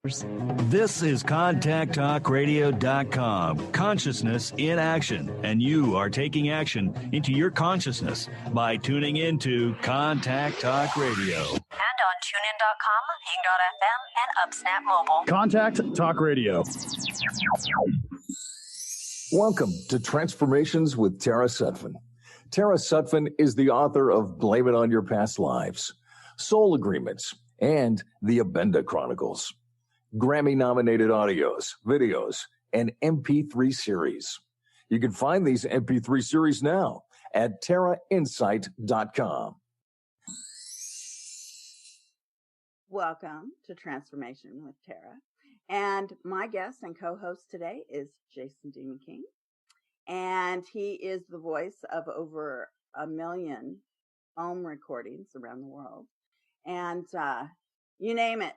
This is ContactTalkRadio.com. Consciousness in action. And you are taking action into your consciousness by tuning into Contact Talk Radio. And on TuneIn.com, Ping.fm, and UpSnap Mobile. Contact Talk Radio. Welcome to Transformations with Tara Sutphen. Tara Sutphen is the author of Blame It on Your Past Lives, Soul Agreements, and the Abenda Chronicles. Grammy-nominated audios, videos, and MP3 series. You can find these MP3 series now at TaraInsight.com. Welcome to Transformation with Tara. And my guest and co-host today is Jason D. McKean. And he is the voice of over 1 million Om recordings around the world. And you name it,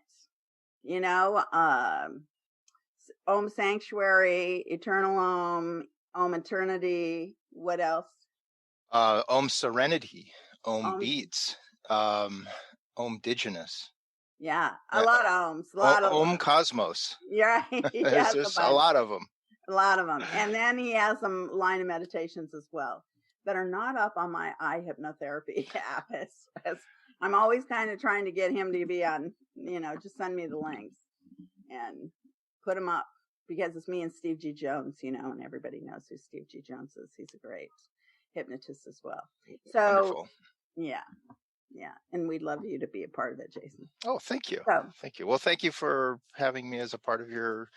Om Sanctuary, Eternal Om Eternity, what else? Om Serenity, Om Beats, Om Digenous. Yeah, a lot of Oms. Om Cosmos. Yeah, There's just a lot of them. A lot of them. And then he has some line of meditations as well that are not up on my eye hypnotherapy app. As I'm always kind of trying to get him to be on, just send me the links and put them up because it's me and Steve G. Jones, and everybody knows who Steve G. Jones is. He's a great hypnotist as well. So, wonderful. Yeah. And we'd love you to be a part of it, Jason. Oh, thank you. So, thank you. Well, thank you for having me as a part of your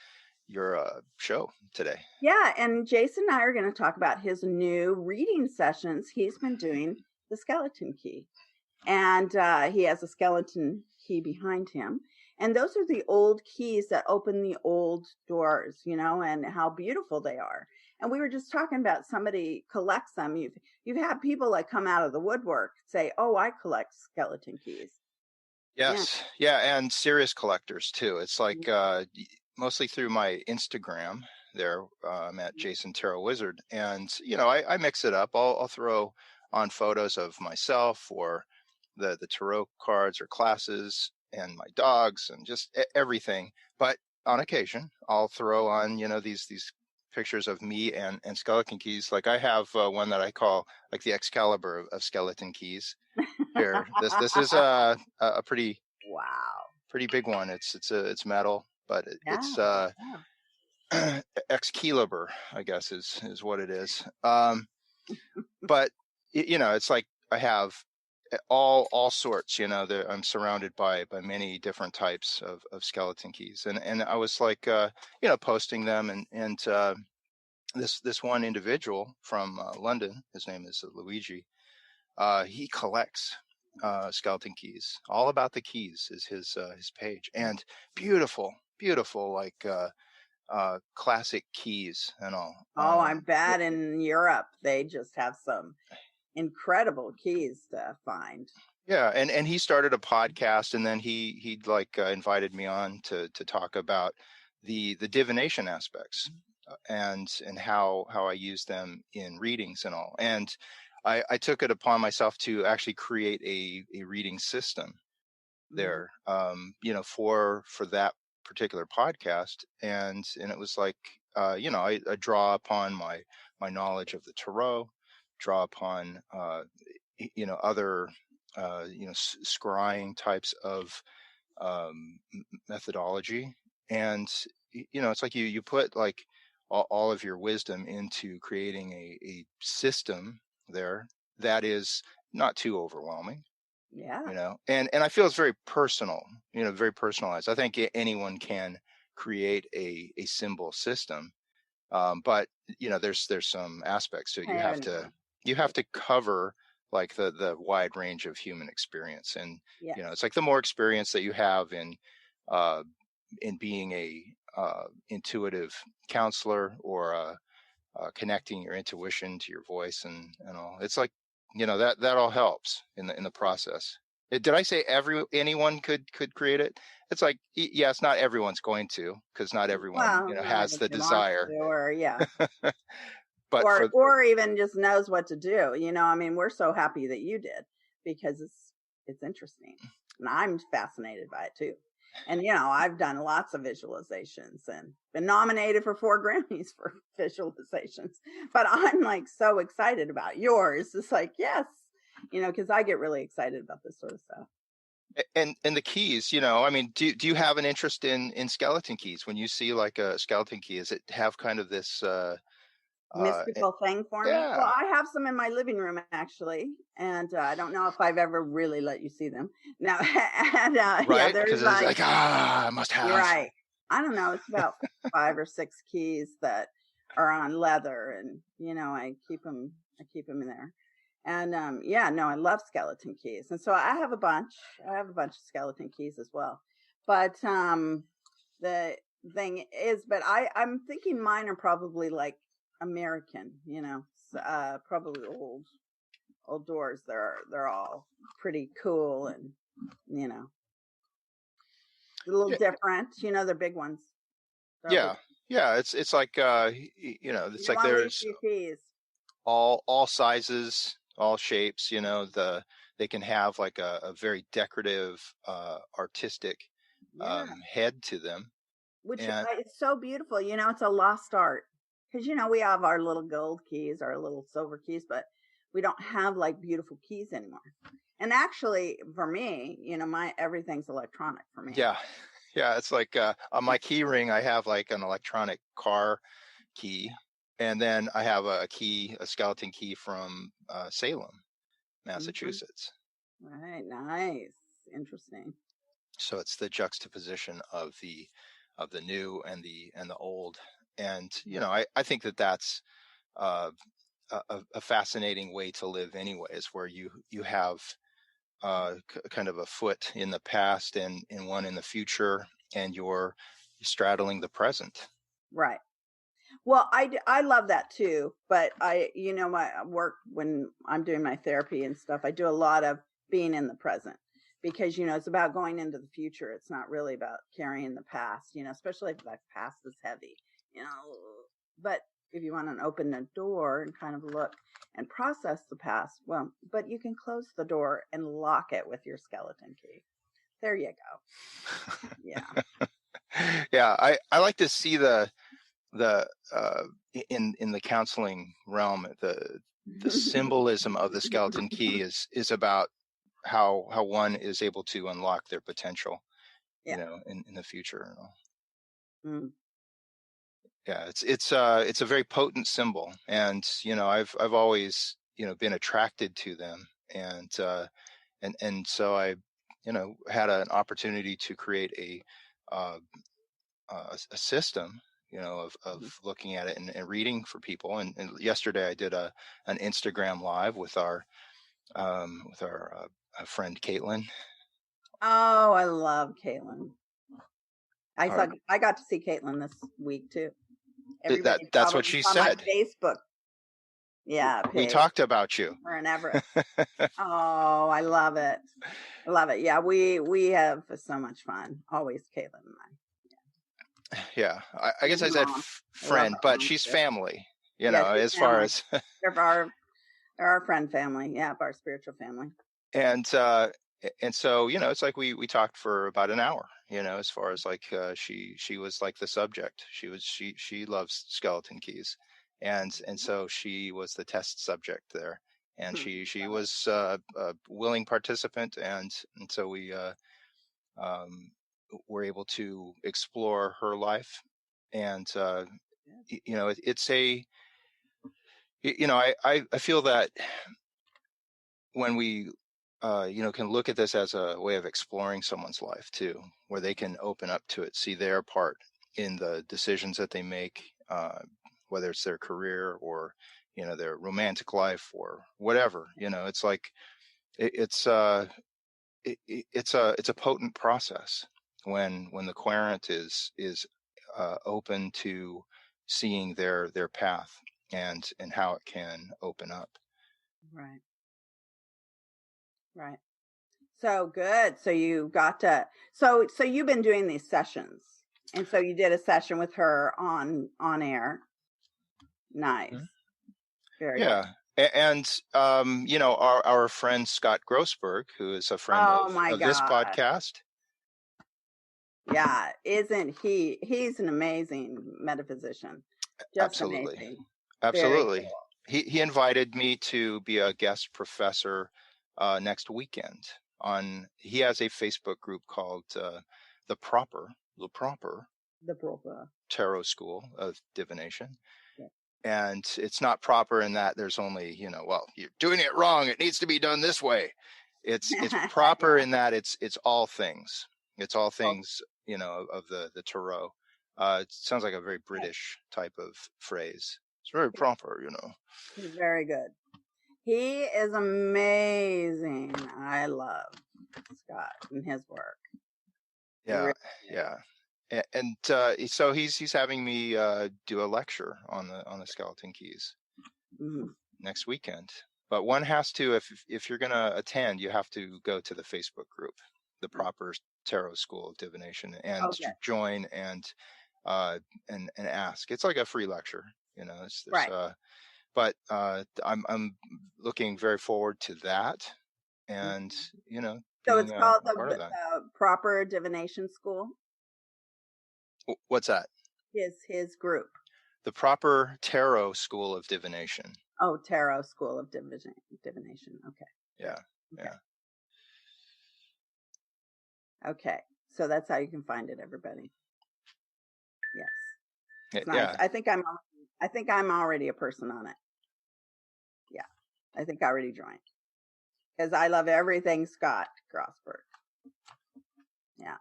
show today. Yeah. And Jason and I are going to talk about his new reading sessions. He's been doing the skeleton key. And he has a skeleton key behind him. And those are the old keys that open the old doors, and how beautiful they are. And we were just talking about somebody collects them. You've had people like come out of the woodwork say, "Oh, I collect skeleton keys." Yes. Yeah. And serious collectors too. It's like mostly through my Instagram there. I'm at Jason Tarot Wizard. And, I mix it up. I'll throw on photos of myself or the tarot cards or classes and my dogs and just everything. But on occasion, I'll throw on, these pictures of me and skeleton keys. Like I have one that I call like the Excalibur of skeleton keys. Here, this is a pretty big one. It's metal, but it's Excalibur, I guess is what it is. But it's like I have all sorts. I'm surrounded by many different types of skeleton keys, and I was like posting them, and this one individual from London, his name is Luigi. He collects skeleton keys. All About the Keys is his page, and beautiful like classic keys and all. Oh, I bet in Europe they just have some incredible keys to find. Yeah, and he started a podcast, and then he invited me on to talk about the divination aspects and how I use them in readings and all. And I took it upon myself to actually create a reading system there, for that particular podcast. And it was like, I draw upon my knowledge of the tarot, draw upon, other, scrying types of methodology. And, it's like you put like all of your wisdom into creating a system there that is not too overwhelming. Yeah. And I feel it's very personal, very personalized. I think anyone can create a symbol system. But there's some aspects to it. You have to cover like the wide range of human experience. And, it's like the more experience that you have in being a intuitive counselor or connecting your intuition to your voice and all, it's like, that all helps in the process. Did I say anyone could create it? It's like, yes, not everyone's going to, because not everyone has the desire. But or even just knows what to do. We're so happy that you did, because it's interesting, and I'm fascinated by it too. And, I've done lots of visualizations and been nominated for 4 Grammys for visualizations. But I'm like so excited about yours. It's like, yes, because I get really excited about this sort of stuff. And the keys, I mean, do you have an interest in skeleton keys? When you see like a skeleton key, does it have kind of this mystical thing for me? yeah. Well, I have some in my living room actually, and I don't know if I've ever really let you see them. No, and Right? there's Because it's like, I must have. You're right. I don't know. It's about 5 or 6 keys that are on leather, and I keep them in there. And I love skeleton keys, and so I have a bunch. I have a bunch of skeleton keys as well. But the thing is, I'm thinking mine are probably like American, probably old doors. They're all pretty cool, and a little different. They're big ones. Yeah. Yeah. It's like, it's like there's keys. all sizes, all shapes, they can have like a very decorative, artistic, head to them. Which it's so beautiful. It's a lost art because, we have our little gold keys, our little silver keys, but we don't have like beautiful keys anymore. And actually for me, everything's electronic for me. Yeah. Yeah. It's like, on my key ring, I have like an electronic car key. And then I have a skeleton key from, Salem, Massachusetts. Mm-hmm. Right. Nice. Interesting. So it's the juxtaposition of the new and the old. And, I think that's, a fascinating way to live anyways, where you have kind of a foot in the past and one in the future, and you're straddling the present. Right. Well, I love that too, but my work, when I'm doing my therapy and stuff, I do a lot of being in the present, because it's about going into the future. It's not really about carrying the past, especially if the past is heavy, but if you want to open the door and kind of look and process the past, well, but you can close the door and lock it with your skeleton key. There you go. Yeah. Yeah. I like to see the in the counseling realm, the symbolism of the skeleton key is about how one is able to unlock their potential, in the future. Mm. Yeah, it's a very potent symbol, and I've always been attracted to them, and so I had an opportunity to create a system, of looking at it and reading for people. And yesterday I did an Instagram live with our friend Caitlin. Oh, I love Caitlin. I got to see Caitlin this week too. That's what she said. Facebook. Yeah. We talked about you. Her and Everett. Oh, I love it. I love it. Yeah, we have so much fun. Always, Caitlin and I. Yeah, I guess I said friend, but she's family. As far as they're our friend family. Yeah, our spiritual family. And so it's like we talked for about an hour. As far as like she was like the subject. She loves skeleton keys, and so she was the test subject there, and she was a willing participant, and so we were able to explore her life, and it's a I feel that when we can look at this as a way of exploring someone's life too, where they can open up to it, see their part in the decisions that they make, whether it's their career or their romantic life or whatever. It's like it's a potent process when the querent is open to seeing their path and how it can open up. Right. Right. So good. So you got to, so you've been doing these sessions, and so you did a session with her on air. Nice. Mm-hmm. Very good. And our friend Scott Grossberg, who is a friend of this podcast, Yeah, isn't he? He's an amazing metaphysician. Just Absolutely. amazing. Absolutely. Very cool. He invited me to be a guest professor next weekend. He has a Facebook group called the Proper The proper. Tarot School of Divination. Yeah. And it's not proper in that there's only, well, you're doing it wrong. It needs to be done this way. It's proper in that it's all things. It's all things, of the tarot. It sounds like a very British type of phrase. It's very proper, He's very good. He is amazing. I love Scott and his work. Yeah, yeah. And so he's having me do a lecture on the skeleton keys next weekend. But one has to, if you're going to attend, you have to go to the Facebook group, the Proper Tarot School of Divination, and join and ask. It's like a free lecture, right. But I'm looking very forward to that, and so it's called the Proper Divination School. What's that? His group. The Proper Tarot School of Divination. Oh, Tarot School of Divination. Okay. Yeah. Okay. Yeah. Okay. So that's how you can find it, everybody. Yes. It's nice. Yeah. I think I'm already a person on it. Yeah. I think I already joined. Because I love everything Scott Grossberg. Yeah.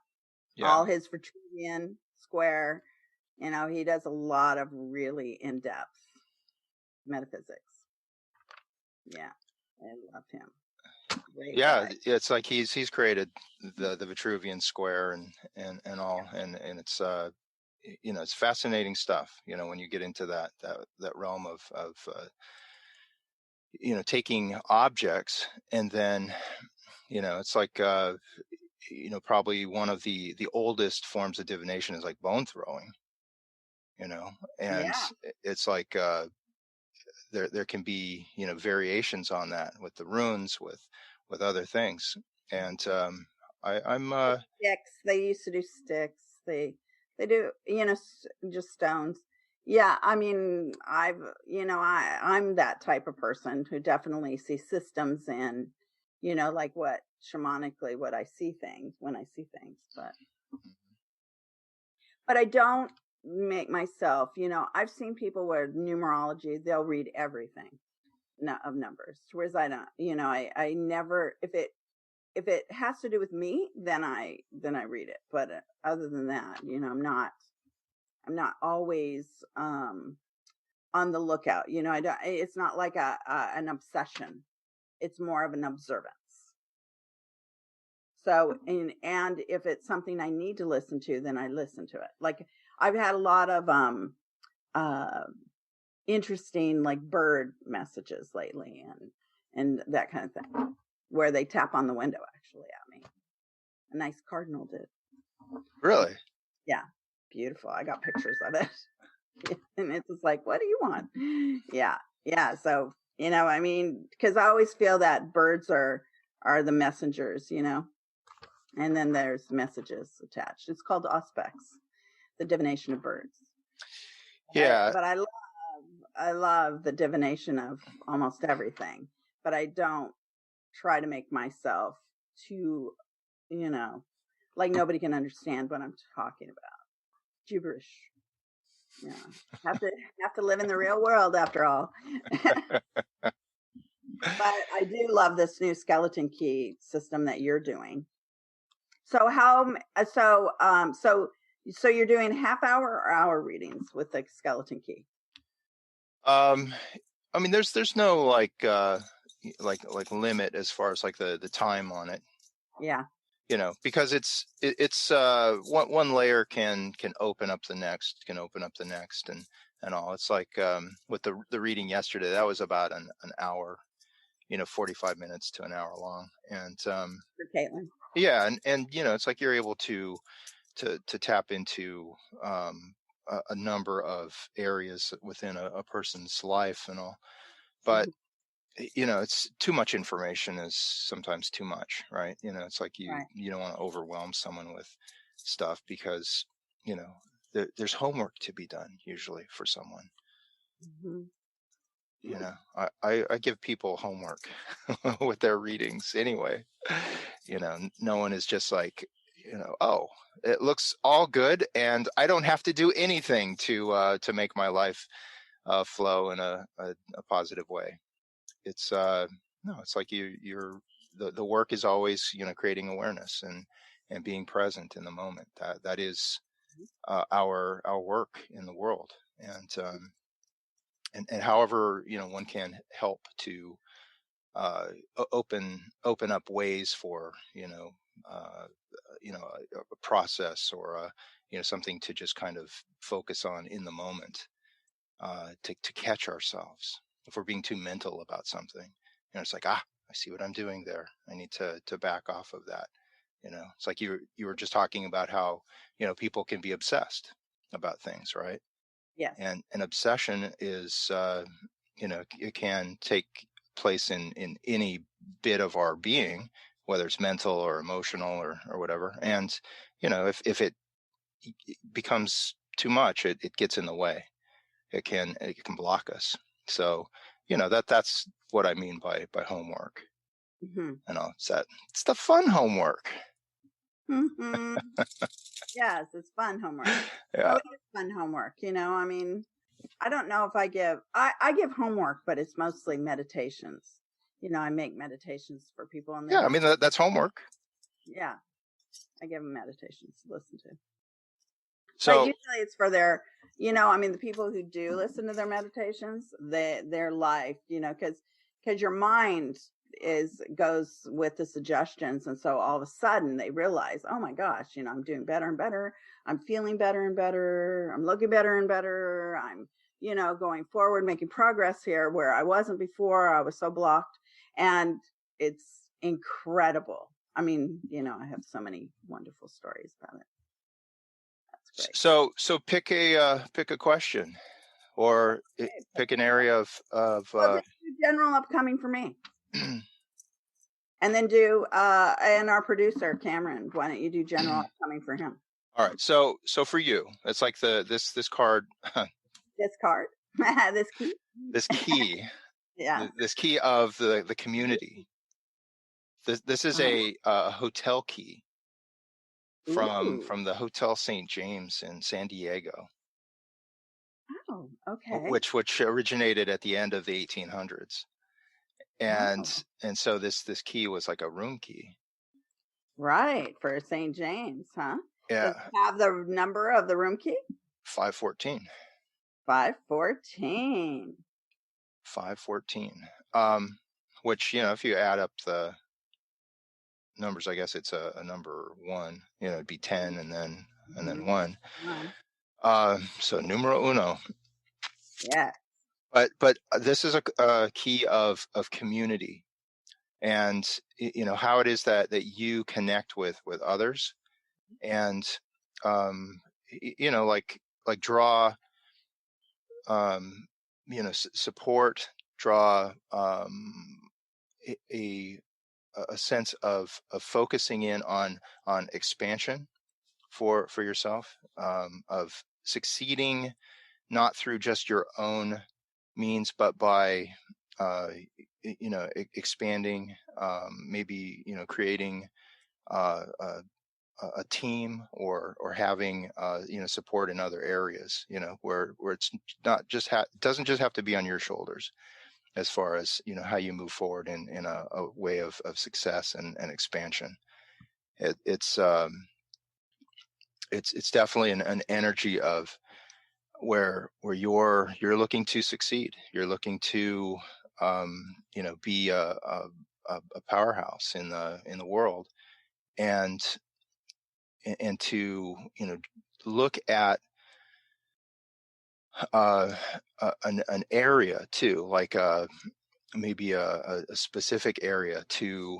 All his Vitruvian Square. He does a lot of really in-depth metaphysics. Yeah. I love him. Great guy. It's like he's created the Vitruvian Square and all, and it's it's fascinating stuff, when you get into that realm of taking objects, and then it's like probably one of the oldest forms of divination is like bone throwing, and it's like there can be variations on that with the runes, with other things, and I'm sticks. They used to do sticks. They do just stones. Yeah, I mean, I'm that type of person who definitely sees systems in, like what shamanically what I see things when I see things, but I don't make myself, I've seen people where numerology, they'll read everything of numbers, whereas I don't, I never, if it has to do with me, then I read it. But other than that, I'm not always on the lookout. It's not like an obsession. It's more of an observance. So, and if it's something I need to listen to, then I listen to it. Like I've had a lot of interesting like bird messages lately and that kind of thing, where they tap on the window actually at me. A nice cardinal did. Really? Yeah. Beautiful. I got pictures of it. And it's just like, what do you want? Yeah. Yeah. So, I mean, because I always feel that birds are the messengers, and then there's messages attached. It's called Auspex, the divination of birds. Yeah. But I love the divination of almost everything, but I don't try to make myself too, like nobody can understand what I'm talking about. Gibberish. Yeah. Have to live in the real world after all. But I do love this new skeleton key system that you're doing. So so you're doing half hour or hour readings with the skeleton key? I mean, there's no like limit as far as like the time on it. Yeah. Because it's one layer can open up the next, and all. It's like with the reading yesterday, that was about an hour, 45 minutes to an hour long, and for Caitlin. Yeah, and it's like you're able to tap into a number of areas within a person's life and all, but it's too much information is sometimes too much, right? It's like you don't want to overwhelm someone stuff because, there's homework to be done usually for someone. I give people homework with their readings anyway. No one is just like, oh, it looks all good and I don't have to do anything to make my life flow in a positive way. It's no, it's like the work is always, creating awareness and being present in the moment. That is our work in the world. And however, one can help to open up ways for, a process or something to just kind of focus on in the moment, to catch ourselves. If we're being too mental about something, it's like, I see what I'm doing there. I need to back off of that. It's like you were just talking about how, people can be obsessed about things, right? Yes. And an obsession is, it can take place in any bit of our being, whether it's mental or emotional or whatever. And, if it becomes too much, it gets in the way. It can block us. So, that's what I mean by homework. It's the fun homework. Yes, it's fun homework. Yeah. Oh, it is fun homework. I don't know if I give homework, but it's mostly meditations. I make meditations for people. Yeah, I mean, that's homework. Yeah, I give them meditations to listen to. So but usually it's for their, the people who do listen to their meditations, their life, because your mind goes with the suggestions, and so all of a sudden they realize, oh my gosh, I'm doing better and better, I'm feeling better and better, I'm looking better and better, I'm going forward, making progress here where I wasn't before. I was so blocked, and it's incredible. I mean, I have so many wonderful stories about it. That's great. So pick a question, or pick an area of well, just do general upcoming for me. And then do and our producer Cameron, why don't you do general upcoming for him? All right. So for you, it's like this card. This card. This key. This key. Yeah. This key of the community. This is a hotel key from the Hotel St. James in San Diego. Oh, okay. Which originated at the end of the 1800s. And so this key was like a room key. Right, for St. James, huh? Yeah. Does it have the number of the room key? 514. 514. 514. Which, if you add up the numbers, I guess it's a number one. It'd be 10 and then 1. So numero uno. Yeah. But this is a key of community, and how it is that you connect with others, and like draw support, draw a sense of focusing in on expansion for yourself, of succeeding not through just your own means, but by expanding, maybe creating a team, or having support in other areas, where it's not just doesn't just have to be on your shoulders, as far as how you move forward in a way of success and expansion. It's definitely an energy of where you're looking to succeed. You're looking to be a powerhouse in the world, and to look at an area too, like maybe a specific area to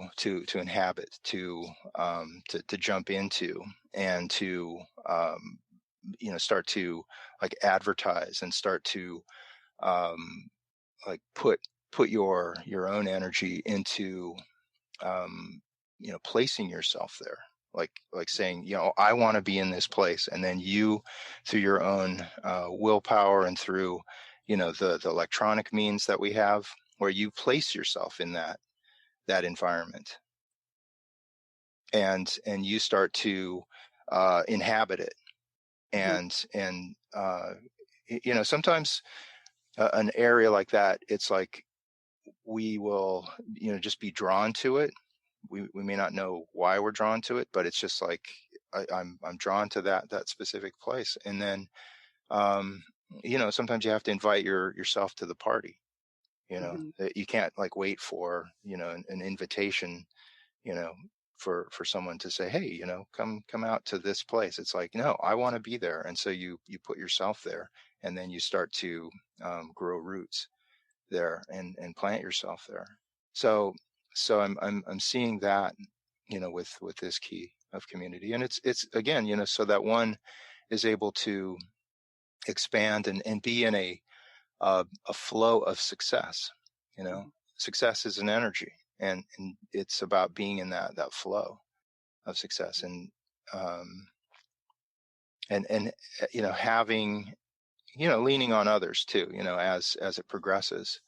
inhabit, to jump into, and to start to like advertise, and start to like put your own energy into placing yourself there, like saying, I want to be in this place. And then you, through your own willpower and through, the electronic means that we have, where you place yourself in that environment, and you start to inhabit it. And sometimes an area like that, it's like we will, just be drawn to it. We may not know why we're drawn to it, but it's just like I'm drawn to that specific place. And then sometimes you have to invite yourself to the party. That you can't like wait for an invitation for someone to say, hey, come out to this place. It's like, no, I want to be there. And so you put yourself there, and then you start to grow roots there and plant yourself there. So I'm seeing that, with this key of community. And it's again, so that one is able to expand and be in a flow of success. Success is an energy, and it's about being in that flow of success, and having, leaning on others too, as it progresses.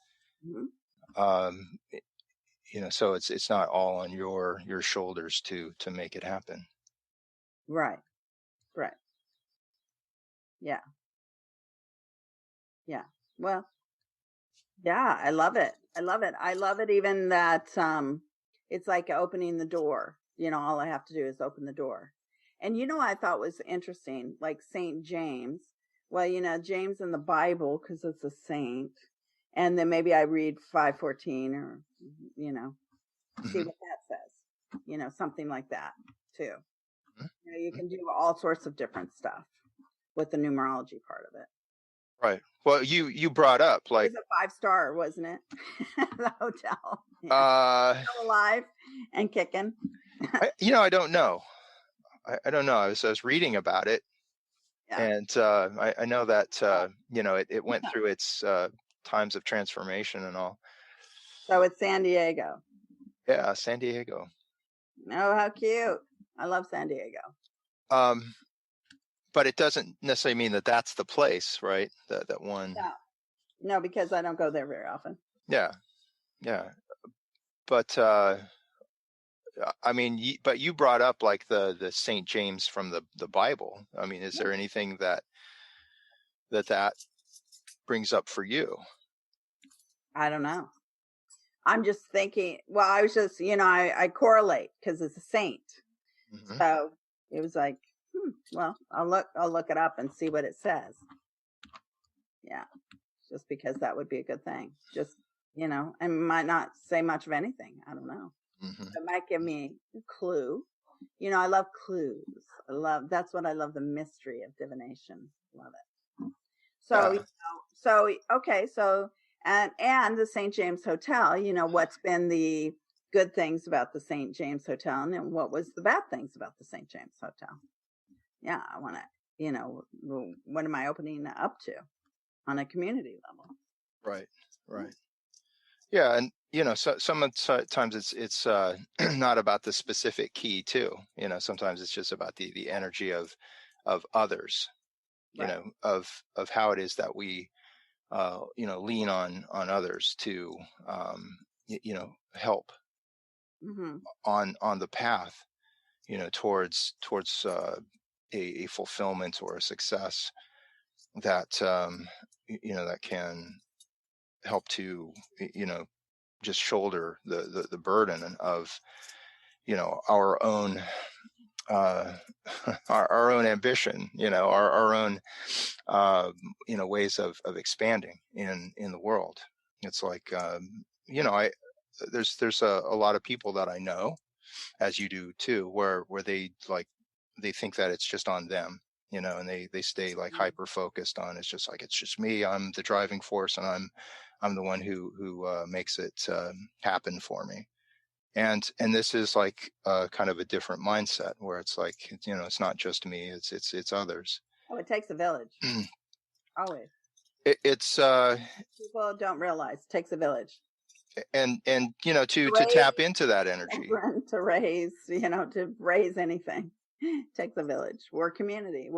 So it's not all on your shoulders to make it happen. Right. Yeah. Well, yeah, I love it. I love it even that it's like opening the door. All I have to do is open the door. And I thought was interesting, like Saint James. Well, James in the Bible, because it's a saint. And then maybe I read 5:14 or, see what that says. Something like that too. You can do all sorts of different stuff with the numerology part of it. Right. Well, you brought up like, it was a 5-star, wasn't it? The hotel. Yeah. Still alive and kicking. I don't know. I don't know. I was reading about it, and I know that it went through its times of transformation and all. So it's San Diego. Yeah, San Diego. Oh, how cute! I love San Diego. But it doesn't necessarily mean that that's the place, right? That one. No, because I don't go there very often. Yeah. But I mean, but you brought up like the Saint James from the Bible. I mean, is there anything that brings up for you? I don't know. I'm just thinking. Well, I was just, I correlate because it's a saint. Mm-hmm. So it was like, well, I'll look it up and see what it says. Yeah, just because that would be a good thing. Just, and might not say much of anything. I don't know. Mm-hmm. It might give me a clue. I love clues. That's what I love, the mystery of divination. Love it. So, okay. So, and the St. James Hotel, what's been the good things about the St. James Hotel, and what was the bad things about the St. James Hotel? Yeah, I want to, what am I opening up to on a community level? Right. Yeah, and sometimes it's not about the specific key too. Sometimes it's just about the energy of others. Right. Of how it is that we lean on others to help on the path towards a fulfillment or a success that that can help to just shoulder the burden of our own our own ambition, our own ways of expanding in the world. It's like there's a lot of people that I know, as you do too, where they think that it's just on them, and they stay like hyper focused on, it's just me, I'm the driving force, and I'm the one who makes it happen for me. And this is like kind of a different mindset, where it's like, it's not just me, it's others. Oh, it takes a village. Always. It's people don't realize it takes a village. and to raise tap into that energy. children, to raise anything takes a village. We're community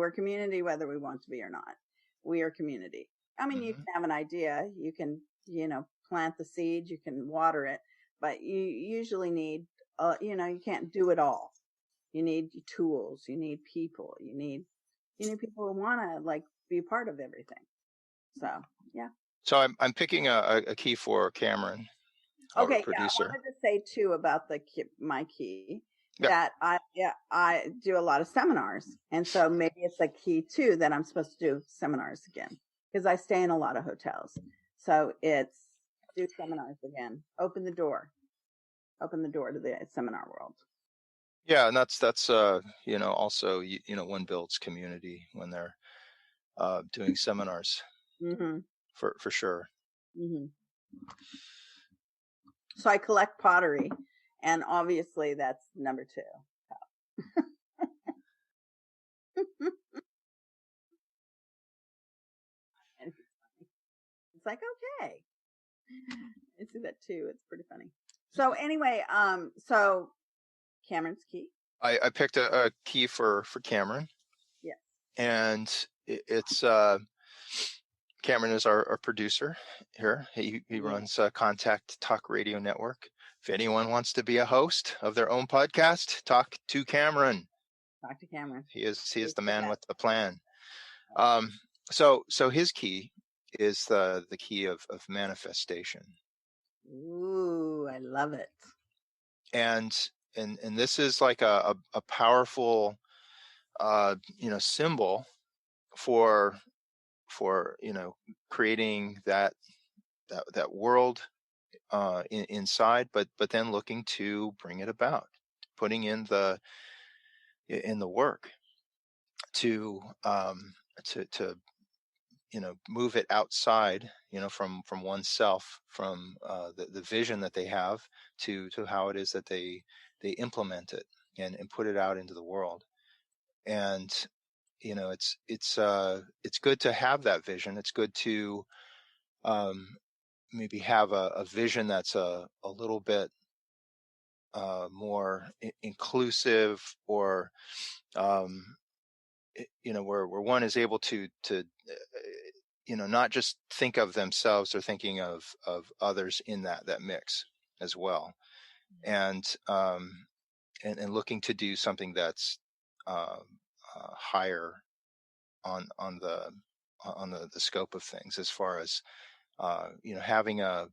whether we want to be or not. We are community. I mean, you can have an idea, you can plant the seed, you can water it, but you usually need you can't do it all. You need tools, you need people, you need people who want to be a part of everything. So yeah. So I'm picking a key for Cameron, our Okay, producer. I wanted to say too about my key, Yeah. that I do a lot of seminars, and so maybe it's a key too that I'm supposed to do seminars again, because I stay in a lot of hotels. So it's do seminars again. Open the door to the seminar world. Yeah, and that's also one builds community when they're doing seminars. Mm-hmm. For sure. Mm-hmm. So I collect pottery, and obviously that's number 2. And it's like, okay, I see that too. It's pretty funny. So anyway, so Cameron's key. I picked a key for Cameron. Yeah. And it's Cameron is our producer here. He runs Contact Talk Radio Network. If anyone wants to be a host of their own podcast, talk to Cameron. Talk to Cameron. He is the man with the plan. So his key is the key of manifestation. Ooh, I love it. And this is like a powerful symbol for creating that world inside, but then looking to bring it about, putting in the work to move it outside, from oneself, from the vision that they have to how it is that they implement it and put it out into the world. And it's good to have that vision. It's good to maybe have a vision that's a little bit more inclusive, or where one is able to not just think of themselves, or thinking of others in that mix as well, and looking to do something that's higher on the scope of things, as far as having a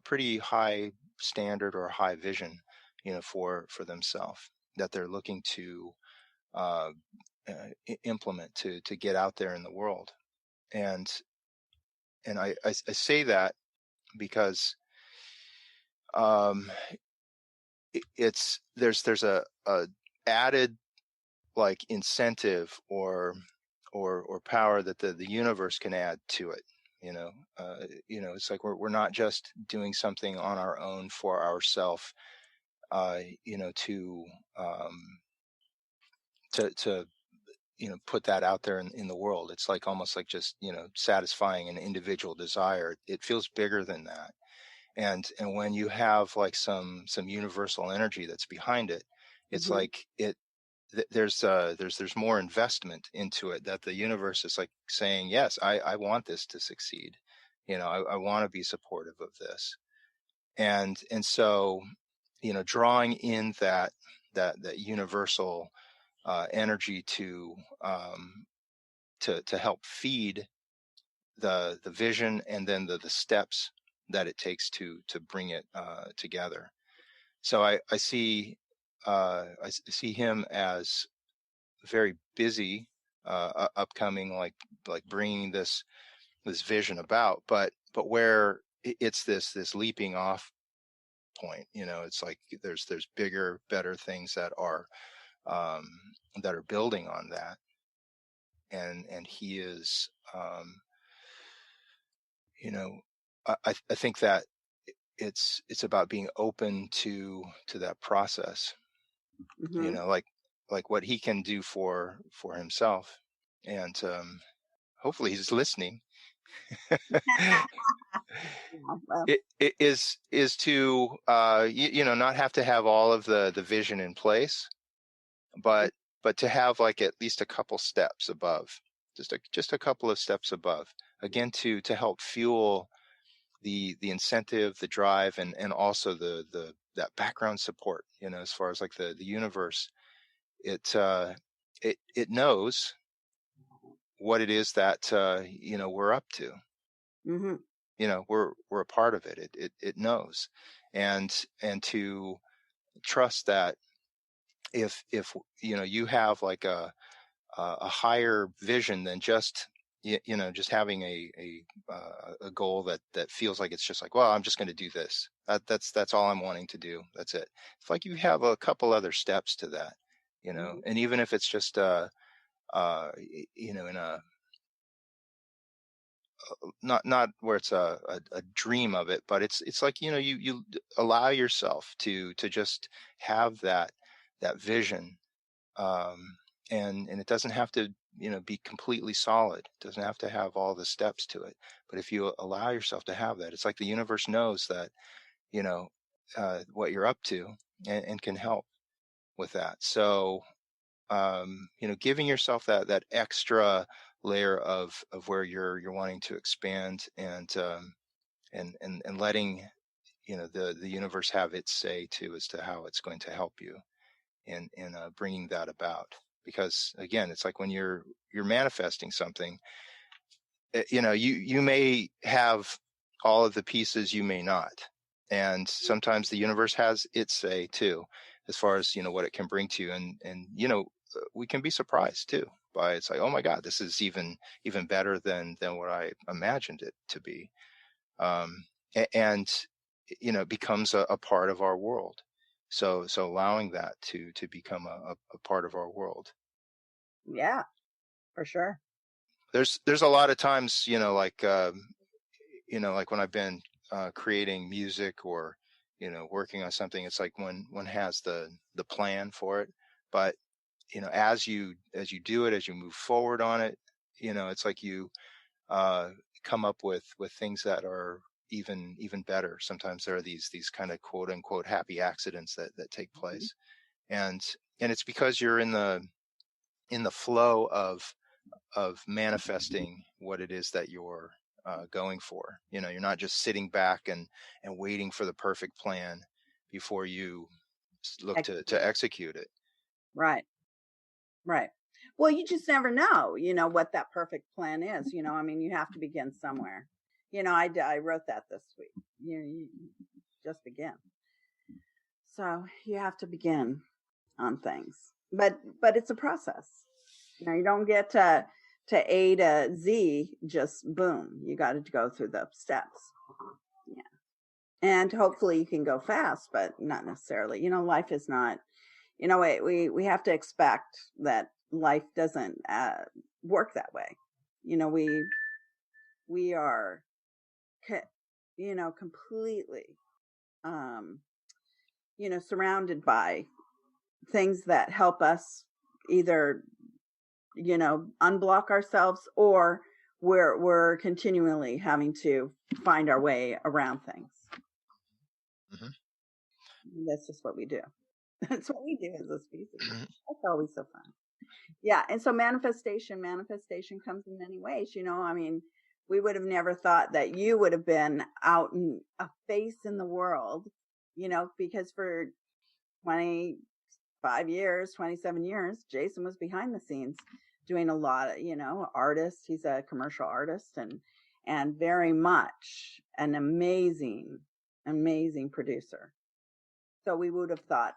pretty high standard or high vision, for themselves, that they're looking to implement, to get out there in the world. And I say that because there's a added incentive or power that the universe can add to it. It's like we're not just doing something on our own for ourselves, to put that out there in the world. It's like almost like just satisfying an individual desire. It feels bigger than that. And when you have some universal energy that's behind it, it's like there's more investment into it, that the universe is like saying, yes, I want this to succeed. I want to be supportive of this. And so, drawing in that universal energy to help feed the vision, and then the steps that it takes to bring it together. So I see him as very busy, upcoming, like bringing this vision about, but where it's this leaping off point. It's like there's bigger, better things that are building on that, and he is I think that it's about being open to that process. Like what he can do for himself, and hopefully he's listening, Well, it is to not have to have all of the vision in place, but to have like at least a couple steps above, just a couple of steps above, again, to help fuel the incentive, the drive, and also the that background support, as far as like the universe. It knows what it is that we're up to. mm-hmm. We're a part of it. It knows, and to trust that if you have like a higher vision than just just having a goal that feels like it's just like, well, I'm just going to do this. That's all I'm wanting to do. That's it. It's like you have a couple other steps to that, Mm-hmm. and even if it's just in a not where it's a dream of it, but it's like, you allow yourself to just have that vision, and it doesn't have to be completely solid. It doesn't have to have all the steps to it, but if you allow yourself to have that, it's like the universe knows that what you're up to, and can help with that. So giving yourself that extra layer of where you're wanting to expand, and letting the universe have its say too as to how it's going to help you in bringing that about. Because again, it's like when you're manifesting something, you may have all of the pieces, you may not, and sometimes the universe has its say too, as far as what it can bring to you, and we can be surprised too by, it's like, oh my God, this is even better than what I imagined it to be, and it becomes a part of our world. So allowing that to become a part of our world. Yeah, for sure. There's a lot of times, like like when I've been creating music, or working on something, it's like when one has the plan for it, but as you do it, as you move forward on it, it's like you come up with things that are even better. Sometimes there are these kind of quote unquote happy accidents that take place, and it's because you're in the flow of manifesting what it is that you're going for. You're not just sitting back and waiting for the perfect plan before you look to execute it. Right. Right. Well, you just never know, what that perfect plan is. I mean, you have to begin somewhere. I wrote that this week. You just begin. So you have to begin on things, but it's a process. You don't get to A to Z just boom. You got to go through the steps. Yeah, and hopefully you can go fast, but not necessarily. Life is not. We have to expect that life doesn't work that way. We are, completely, surrounded by things that help us either, unblock ourselves, or we're continually having to find our way around things. Mm-hmm. That's just what we do. That's what we do as a species. Mm-hmm. That's always so fun. Yeah. And so manifestation comes in many ways. I mean, we would have never thought that you would have been out and a face in the world, because for 25 years, 27 years, Jason was behind the scenes doing a lot of, artist. He's a commercial artist and very much an amazing producer. So we would have thought,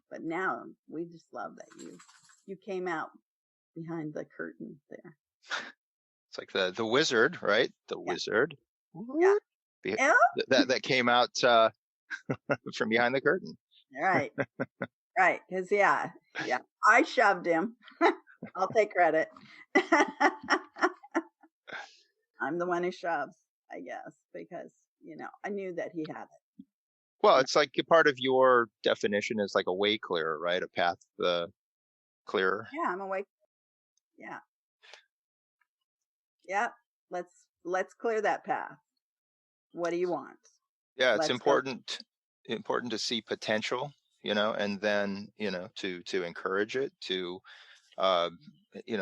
but now we just love that you came out behind the curtain there. It's like the wizard, right? The wizard. Yeah. That came out from behind the curtain. Right. Right. Because I shoved him. I'll take credit. I'm the one who shoves, I guess, because I knew that he had it. Well, it's like a part of your definition is like a way clearer, right? A path clearer. Yeah, I'm a way. Yeah. Yep. let's clear that path. What do you want? Yeah, it's Let's important to see potential, and then, to encourage it, to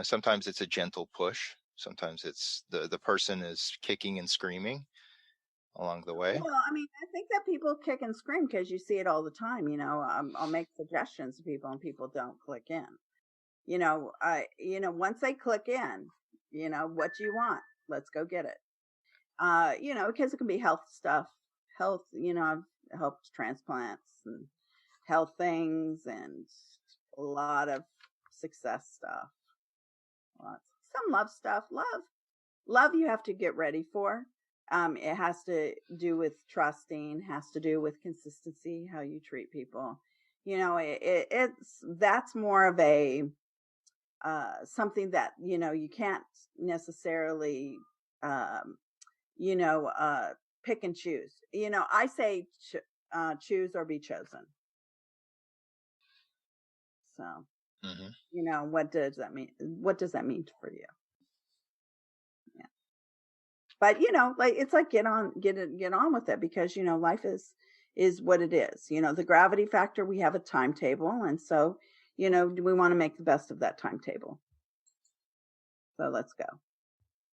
sometimes it's a gentle push. Sometimes it's the person is kicking and screaming along the way. Well, I mean, I think that people kick and scream because you see it all the time. I'll make suggestions to people and people don't click in. Once they click in, what do you want? Let's go get it. Because it can be health stuff, I've helped transplants and health things and a lot of success stuff. Some love stuff. Love you have to get ready for. It has to do with trusting, has to do with consistency, how you treat people. That's more of a something that you can't necessarily pick and choose. I say choose or be chosen. So what does that mean? What does that mean for you? Yeah. But like it's like get on with it, because life is what it is. The gravity factor, we have a timetable, and so we want to make the best of that timetable. So let's go.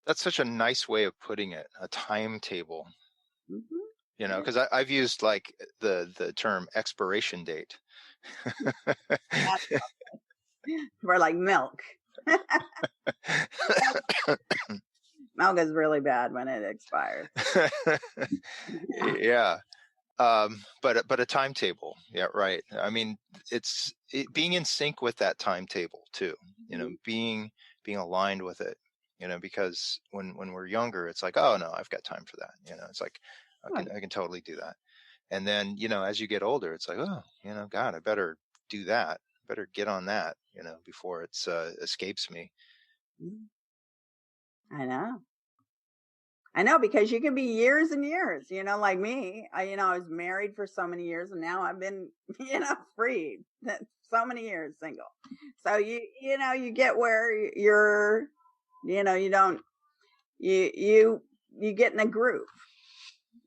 That's such a nice way of putting it, a timetable. Mm-hmm. Because I've used like the term expiration date. For like milk. Milk is really bad when it expires. Yeah. But a timetable. Yeah, right. I mean, it's being in sync with that timetable too, being aligned with it, because when we're younger, it's like, oh no, I've got time for that. It's like, I can totally do that. And then, as you get older, it's like, oh, God, I better do that. Better get on that, before it's escapes me. I know, because you can be years and years, like me. I was married for so many years, and now I've been, free so many years single. So you get where you're, you don't, you get in a groove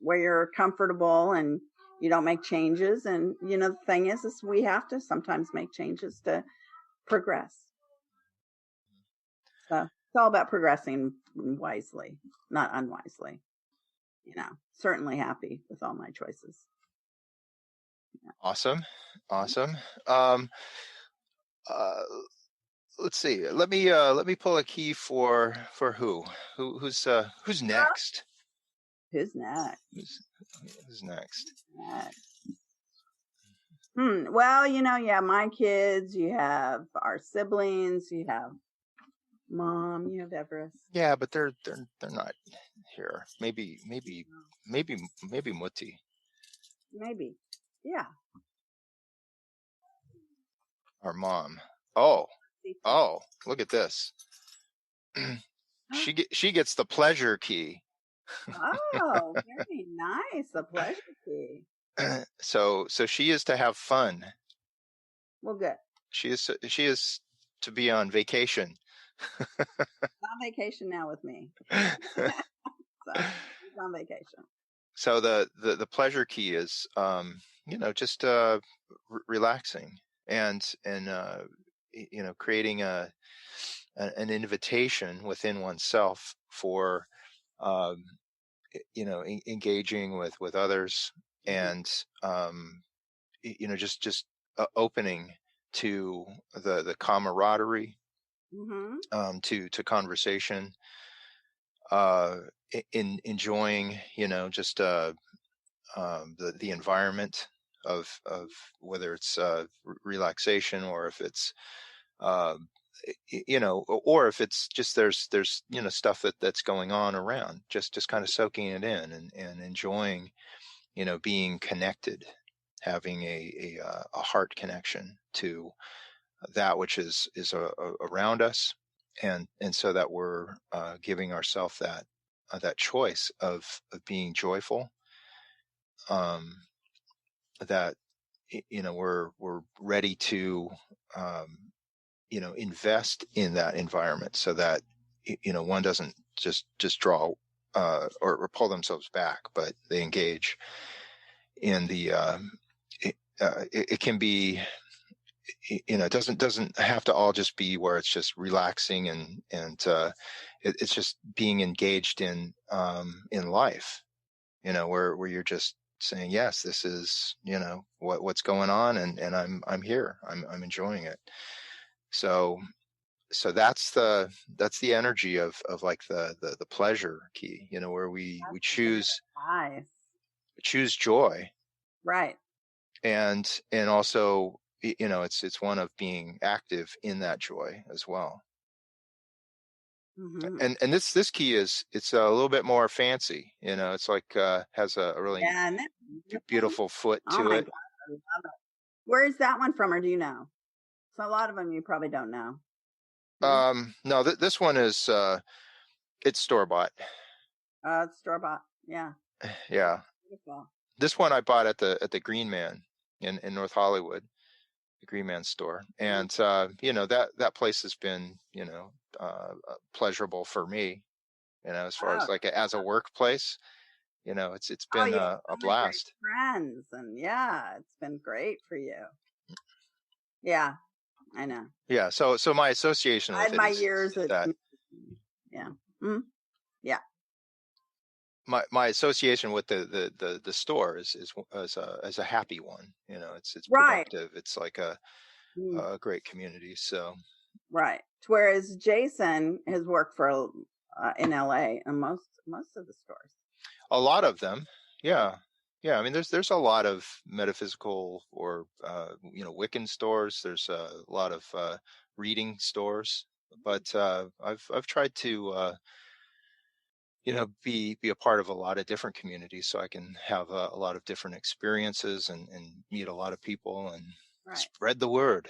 where you're comfortable and you don't make changes. And, the thing is we have to sometimes make changes to progress. So it's all about progressing wisely, not unwisely. Certainly happy with all my choices. Yeah. Awesome. Let's see. Let me pull a key for who's next. Who's next? Who's next? Well, you have my kids, you have our siblings, you have Mom, you have Everest. Yeah, but they're not here. Maybe Mutti. Maybe. Yeah. Our mom. Oh, look at this. She gets the pleasure key. Oh, very nice. The pleasure key. So she is to have fun. Well, good. She is to be on vacation. On vacation now with me. So she's on vacation. So the pleasure key is just relaxing and creating an invitation within oneself for engaging with others, and just opening to the camaraderie, to conversation, in enjoying just the environment of whether it's relaxation, or if it's or if it's just there's stuff that's going on around, just kind of soaking it in and enjoying being connected, having a heart connection to that which is around us, and so that we're giving ourselves that choice of being joyful, that we're ready to invest in that environment, so that one doesn't just draw or pull themselves back, but they engage in the it can be, it doesn't have to all just be where it's just relaxing and it's just being engaged in life, where you're just saying, yes, this is, what's going on, and I'm here, I'm enjoying it. So that's the energy of like the pleasure key, where we choose Nice. Joy, Right. and also, it's one of being active in that joy as well. Mm-hmm. And this key it's a little bit more fancy, it's like has a really beautiful foot to my it. God, I love it. Where is that one from, or do you know? So a lot of them you probably don't know. No, this one is it's store-bought. It's store-bought. Yeah. Yeah. Beautiful. This one I bought at the Green Man in North Hollywood, the Green Man store. And that place has been, pleasurable for me, as far as like as a workplace. It's been a blast. Friends, and it's been great for you. Yeah, I know. Yeah, so my association with I had it my is years at that. Yeah. Mm-hmm. Yeah. My association with the store is as a happy one. It's Right. productive. It's like a great community. So right. Whereas Jason has worked for in LA and most of the stores. a lot of them, yeah. I mean, there's a lot of metaphysical or Wiccan stores. There's a lot of reading stores, but I've tried to be a part of a lot of different communities, so I can have a lot of different experiences and meet a lot of people and spread the word.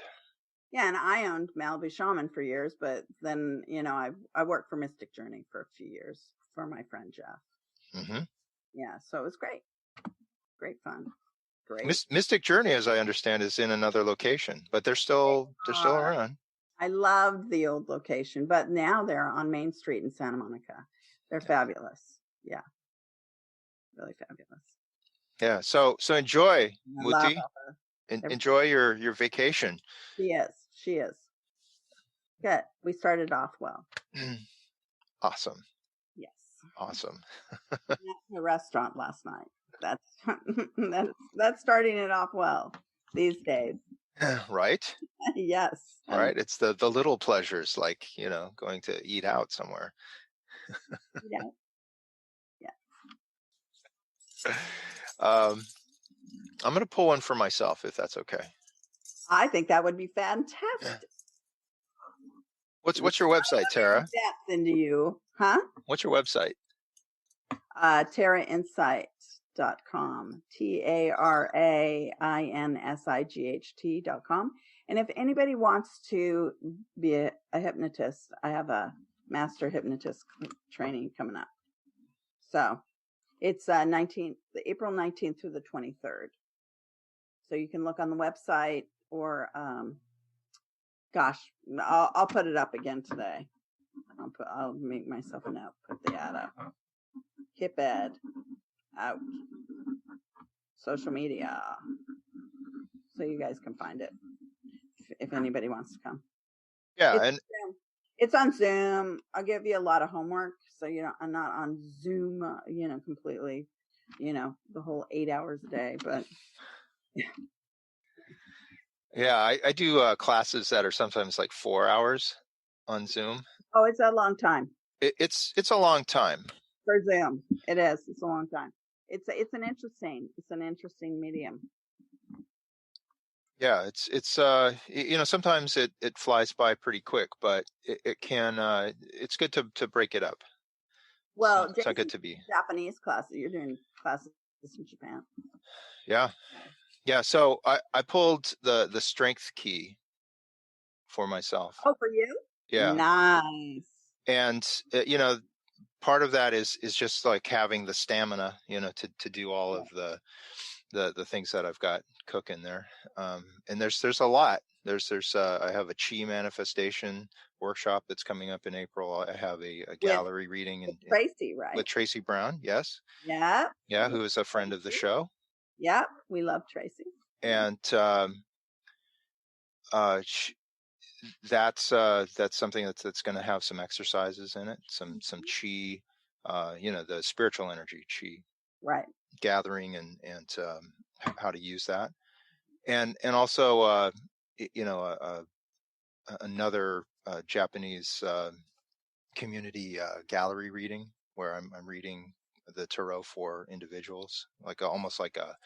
Yeah, and I owned Malibu Shaman for years, but then I worked for Mystic Journey for a few years for my friend Jeff. Mm-hmm. Yeah, so it was great fun. Great. Mystic Journey, as I understand, is in another location, but they're still around. I loved the old location, but now they're on Main Street in Santa Monica. They're fabulous. Yeah. Really fabulous. Yeah. So enjoy, Muti. Enjoy your vacation. She is. Good. We started off well. Awesome. Yes. Awesome. At the restaurant last night. That's starting it off well these days. Right? Yes. Right. It's the little pleasures, like, going to eat out somewhere. Yeah. I'm going to pull one for myself, if that's okay. I think that would be fantastic. What's your website, Tara? Depth into you, huh? What's your website? TaraInsight.com. TaraInsight.com. And if anybody wants to be a hypnotist, I have a master hypnotist training coming up. So it's April 19th through the 23rd. So you can look on the website, or I'll put it up again today. I'll make myself a note. Put the ad up. Hip Ed out. Social media, so you guys can find it if anybody wants to come. Yeah, it's on Zoom. I'll give you a lot of homework, so I'm not on Zoom, completely, the whole 8 hours a day. But yeah, I do classes that are sometimes like 4 hours on Zoom. Oh, it's a long time. It's a long time for Zoom. It is. It's a long time. It's an interesting medium. Yeah, it's sometimes it flies by pretty quick, but it can it's good to break it up. Well, it's not good to be Japanese classes. You're doing classes in Japan. Yeah. So I pulled the strength key for myself. Oh, for you? Yeah. Nice. And part of that is just like having the stamina, to do all of the things that I've got cooking there. And there's a lot I have a chi manifestation workshop that's coming up in April. I have a gallery reading with Tracy, right? with Tracy Brown. Yes. Yeah. Yeah. Who is a friend of the show. Yeah. We love Tracy. And, that's something that's going to have some exercises in it, some chi, the spiritual energy chi, right, gathering and how to use that, and also another Japanese community gallery reading where I'm reading the tarot for individuals, like almost like a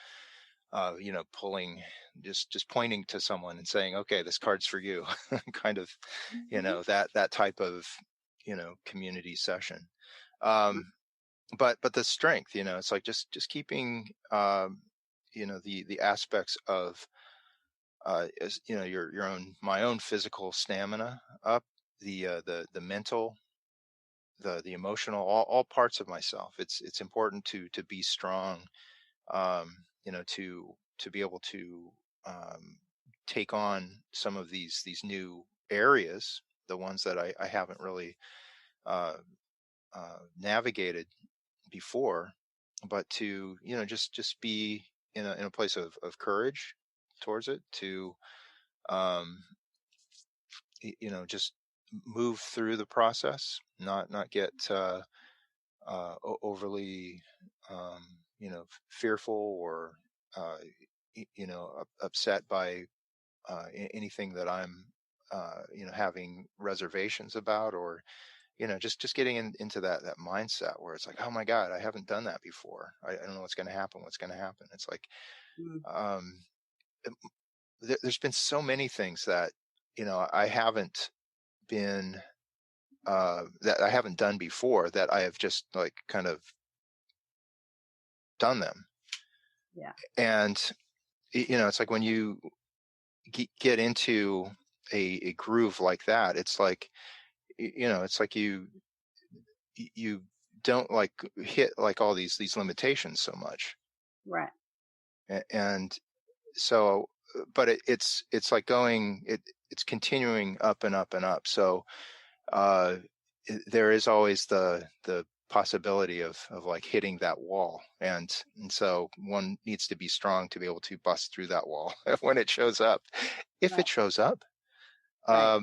pulling, just pointing to someone and saying, okay, this card's for you, kind of, that type of, community session. But the strength, it's like just keeping, the aspects of, my own physical stamina up, the mental, the emotional, all parts of myself. It's important to be strong, to be able to take on some of these new areas, the ones that I haven't really navigated before, but to just be in a place of courage towards it, to just move through the process, not get overly fearful or upset by anything that I'm having reservations about, or just getting into that mindset where it's like, oh my God, I haven't done that before. I don't know what's going to happen. It's like, there's been so many things that I haven't been that I haven't done before, that I have just like kind of done them. Yeah. And it's like when you get into a groove like that, it's like, it's like you don't like hit like all these limitations so much. Right. And so, but it's like going, it's continuing up and up and up. So there is always the possibility of like hitting that wall, and so one needs to be strong to be able to bust through that wall when it shows up, if right. it shows up. Right.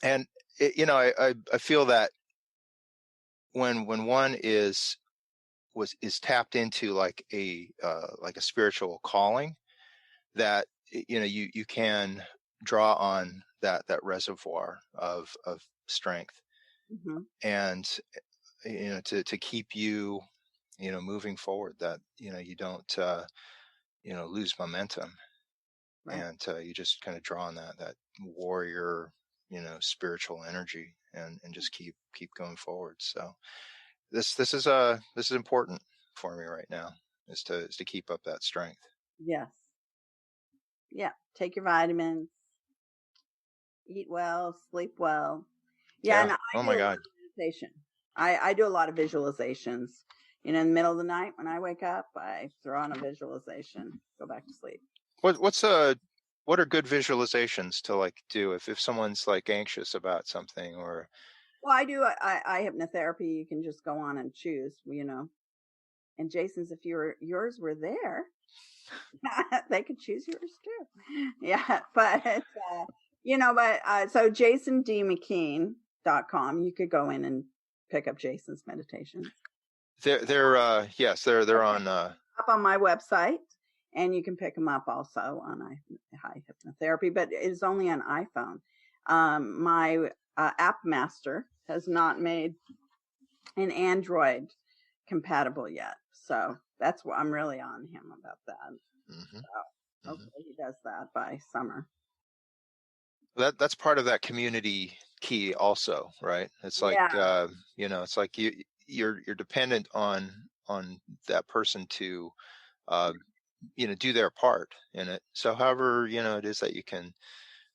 And I feel that when one is tapped into like a spiritual calling, that you can draw on that reservoir of strength, Mm-hmm. and to keep you moving forward, that you don't lose momentum, Right. and you just kind of draw on that warrior spiritual energy, and just keep going forward. So this is important for me right now, is to keep up that strength. Yes. Yeah. Take your vitamins, eat well, sleep well. Yeah. And I Oh do my a lot God. of meditation. I do a lot of visualizations. In the middle of the night when I wake up, I throw on a visualization, go back to sleep. What are good visualizations to like do if someone's like anxious about something, or? Well, I do. I hypnotherapy. You can just go on and choose. And Jason's, if yours were there, they could choose yours too. Yeah, but so jasondmckean.com, you could go in and pick up Jason's meditations. They're on up on my website, and you can pick them up also on High Hypnotherapy, but it's only on iPhone. My app master has not made an Android compatible yet, so that's what I'm really on him about that. Mm-hmm. So hopefully he does that by summer. That's part of that community key also, right? It's like it's like you're dependent on that person to do their part in it. So however it is that you can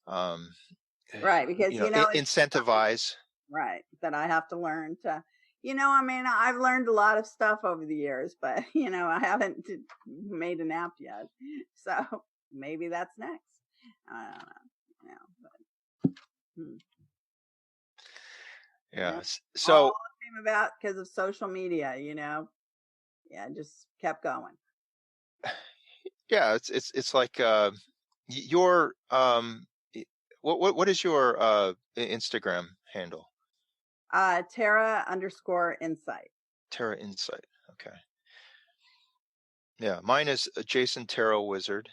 right, because incentivize, right, that I have to learn to I've learned a lot of stuff over the years, but I haven't made an app yet, so maybe that's next. I don't know. Yeah. That's So all it came about because of social media, just kept going. yeah, it's like your what is your Instagram handle? Tara_insight. Terra Insight. Okay. Yeah, mine is Jason Tarot Wizard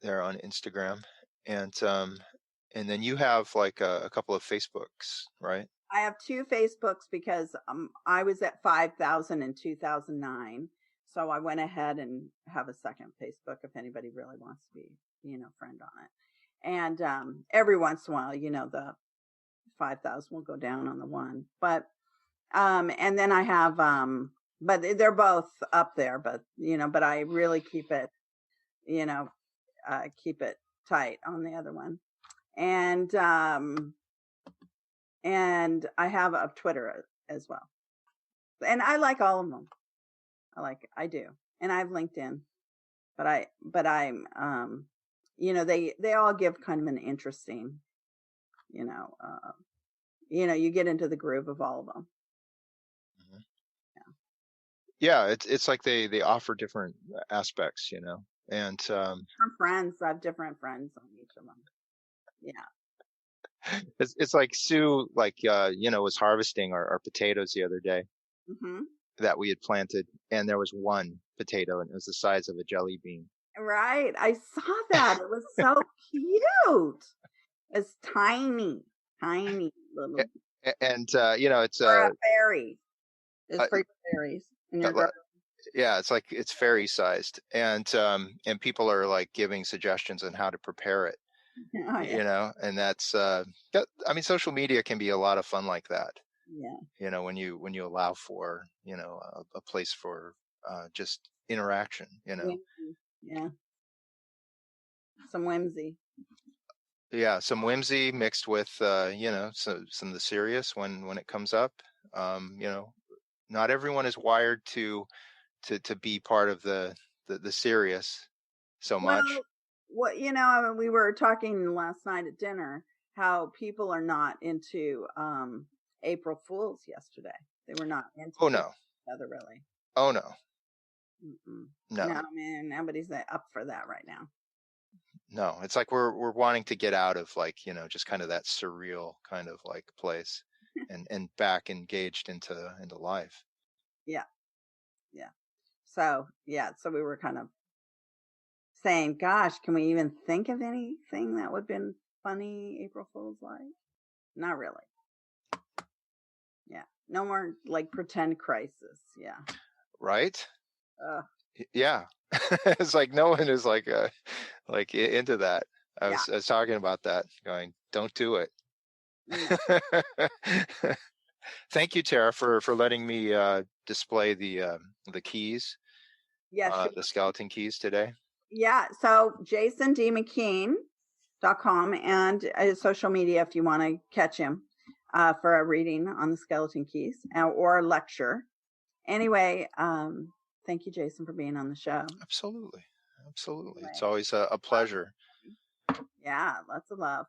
there on Instagram, and then you have like a couple of Facebooks, right? I have 2 Facebooks because I was at 5,000 in 2009. So I went ahead and have a second Facebook if anybody really wants to be, friend on it. And every once in a while, the 5,000 will go down on the one. But and then I have but they're both up there, but but I really keep it, keep it tight on the other one. And I have a Twitter as well. And I like all of them. I do. And I have LinkedIn. But I'm they all give kind of an interesting, you get into the groove of all of them. Mm-hmm. Yeah, it's like they offer different aspects, and Different friends. I have different friends on each of them. Yeah. It's like Sue, like was harvesting our potatoes the other day that we had planted, and there was one potato, and it was the size of a jelly bean. Right, I saw that. It was so cute. It's tiny little. And it's for a fairy. It's for fairies in your garden. Yeah, it's like it's fairy sized, and people are like giving suggestions on how to prepare it. Oh, yeah. And that's I mean, social media can be a lot of fun like that. Yeah. When you allow for a place for just interaction. Whimsy. Yeah. Some whimsy. Yeah, some whimsy mixed with some of the serious when it comes up. Not everyone is wired to be part of the serious so much. Well, we were talking last night at dinner how people are not into April Fools yesterday. They were not into each other really. Oh no. No, man, nobody's up for that right now. No, it's like we're wanting to get out of like, just kind of that surreal kind of like place and back engaged into life. Yeah. Yeah. So we were kind of saying, gosh, can we even think of anything that would have been funny April Fool's like? Not really. Yeah. No more like pretend crisis. Yeah. Right? Yeah. It's like no one is like into that. I was talking about that, going, don't do it. Thank you, Tara, for letting me display the keys. Yeah, the skeleton keys today. Yeah. So JasonDMcKean.com and social media if you want to catch him for a reading on the skeleton keys or a lecture. Anyway, thank you, Jason, for being on the show. Absolutely. Anyway, it's always a pleasure. Yeah, lots of love.